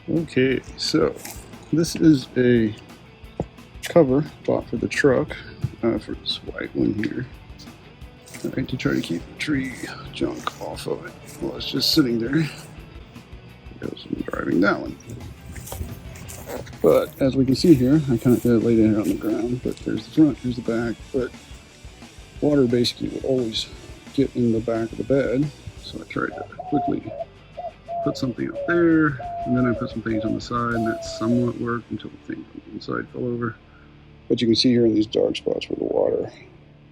Okay, so this is a cover bought for the truck, for this white one here. Alright, to try to keep the tree junk off of it while it's just sitting there. Because I'm driving that one. But as we can see here, I kind of laid it here on the ground, but there's the front, here's the back. But water basically would always get in the back of the bed, so I tried to quickly put something up there, and then I put some things on the side, and that somewhat worked until the thing on the inside fell over. But you can see here in these dark spots where the water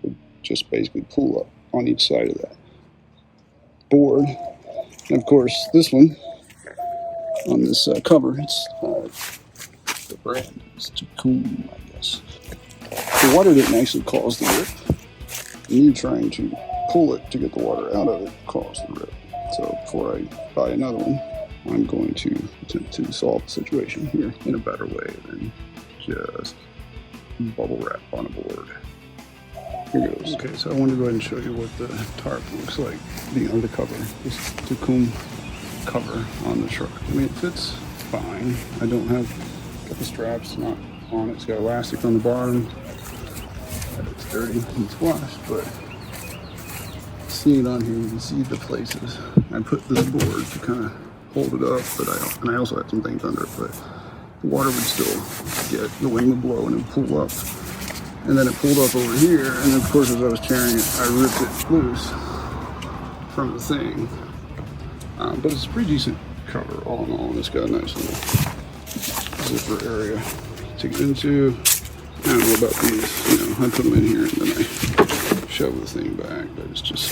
would just basically pool up on each side of that board. And of course, this one on this cover, it's the brand is Tecoom, I guess. The water didn't actually cause the rip. You trying to pull it to get the water out of it caused the rip. So before I buy another one, I'm going to attempt to solve the situation here in a better way than just bubble wrap on a board. Here goes. Okay, so I want to go ahead and show you what the tarp looks like being under cover. This Tecoom cover on the truck. I mean, it fits fine. I don't have, got the straps not on it. It's got elastic on the bottom. It's dirty and it's washed, but seeing it on here, you can see the places. I put this board to kind of hold it up, but I also had some things under it, but the water would still get, the wind would blow and it would pull up. And then it pulled up over here, and of course as I was tearing it, I ripped it loose from the thing. But it's a pretty decent cover all in all, and it's got a nice little zipper area to get into. I don't know about these, I put them in here and then I shove the thing back, but it's just,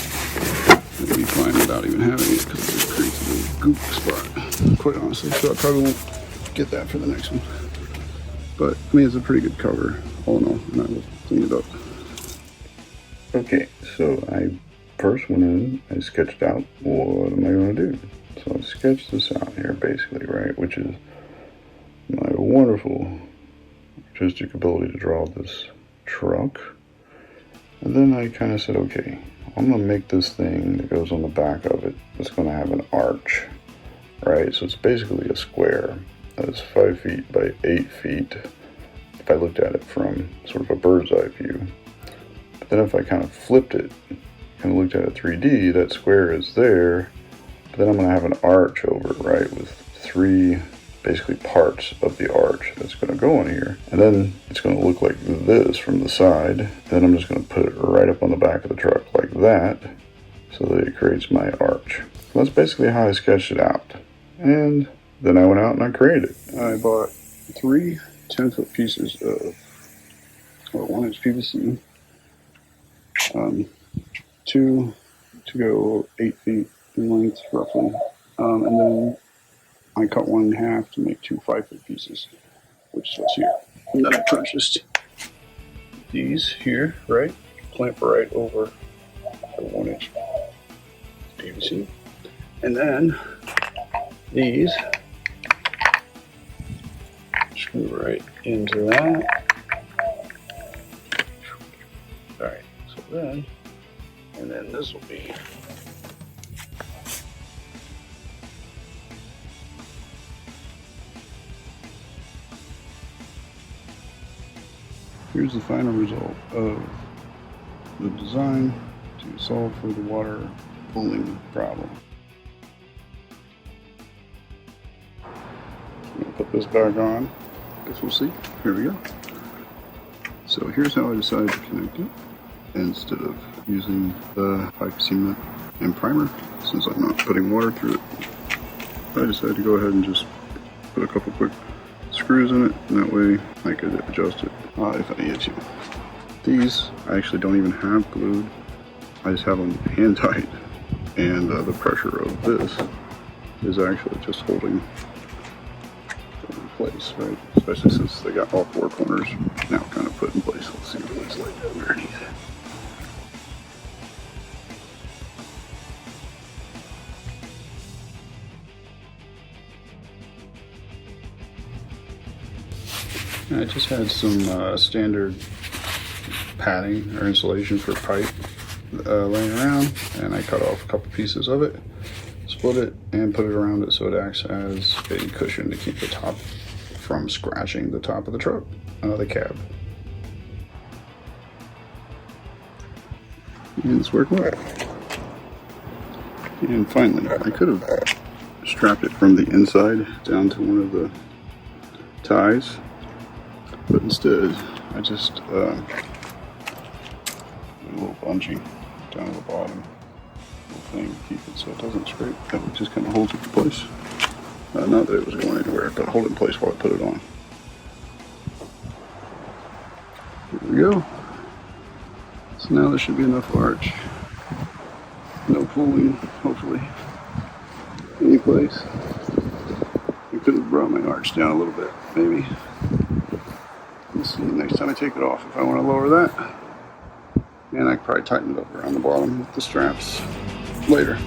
it'll be fine without even having it because it creates a little goop spot, quite honestly. So I probably won't get that for the next one. But I mean, it's a pretty good cover all in all, and I will clean it up. Okay, so I first went in, I sketched out what am I going to do. So I sketched this out here basically, right, which is my wonderful artistic ability to draw this truck. And then I kind of said, okay, I'm going to make this thing that goes on the back of it. It's going to have an arch, right? So it's basically a square that's 5 feet by 8 feet. If I looked at it from sort of a bird's eye view. But then if I kind of flipped it, kind of looked at it 3D, that square is there. But then I'm going to have an arch over it, right, with 3 basically parts of the arch that's going to go on here. And then it's going to look like this from the side. Then I'm just going to put it right up on the back of the truck like that, so that it creates my arch. So that's basically how I sketched it out. And then I went out and I created it. I bought 3 10-foot pieces of 1-inch PVC, 2 to go 8 feet in length roughly, and then I cut one in half to make 2 5-foot pieces, which is what's here. And then I purchased these here, right? Clamp right over the 1-inch PVC. And then these screw right into that. Alright, so then, and then this will be here's the final result of the design to solve for the water pooling problem. I'm going to put this back on. I guess we'll see. Here we go. So here's how I decided to connect it. Instead of using the pipe cement and primer, since I'm not putting water through it, I decided to go ahead and just put a couple quick screws in it, and that way I could adjust it if I needed to. These I actually don't even have glued. I just have them hand tight, and the pressure of this is actually just holding them in place, right? Especially since they got all 4 corners now kind of put in place. Let's see what it looks like underneath. I just had some standard padding or insulation for pipe laying around, and I cut off a couple pieces of it. It's split it and put it around it so it acts as a cushion to keep the top from scratching the top of the truck, the cab. And it's worked well. And finally, I could have strapped it from the inside down to one of the ties, but instead I just a little bungee down at the bottom, little thing to keep it so it doesn't scrape. That just kind of holds it in place. Not that it was going anywhere, but hold it in place while I put it on. Here we go. So now there should be enough arch. No pulling, hopefully, any place. I could have brought my arch down a little bit, maybe. Let's see next time I take it off if I want to lower that. And I could probably tighten it up around the bottom with the straps later.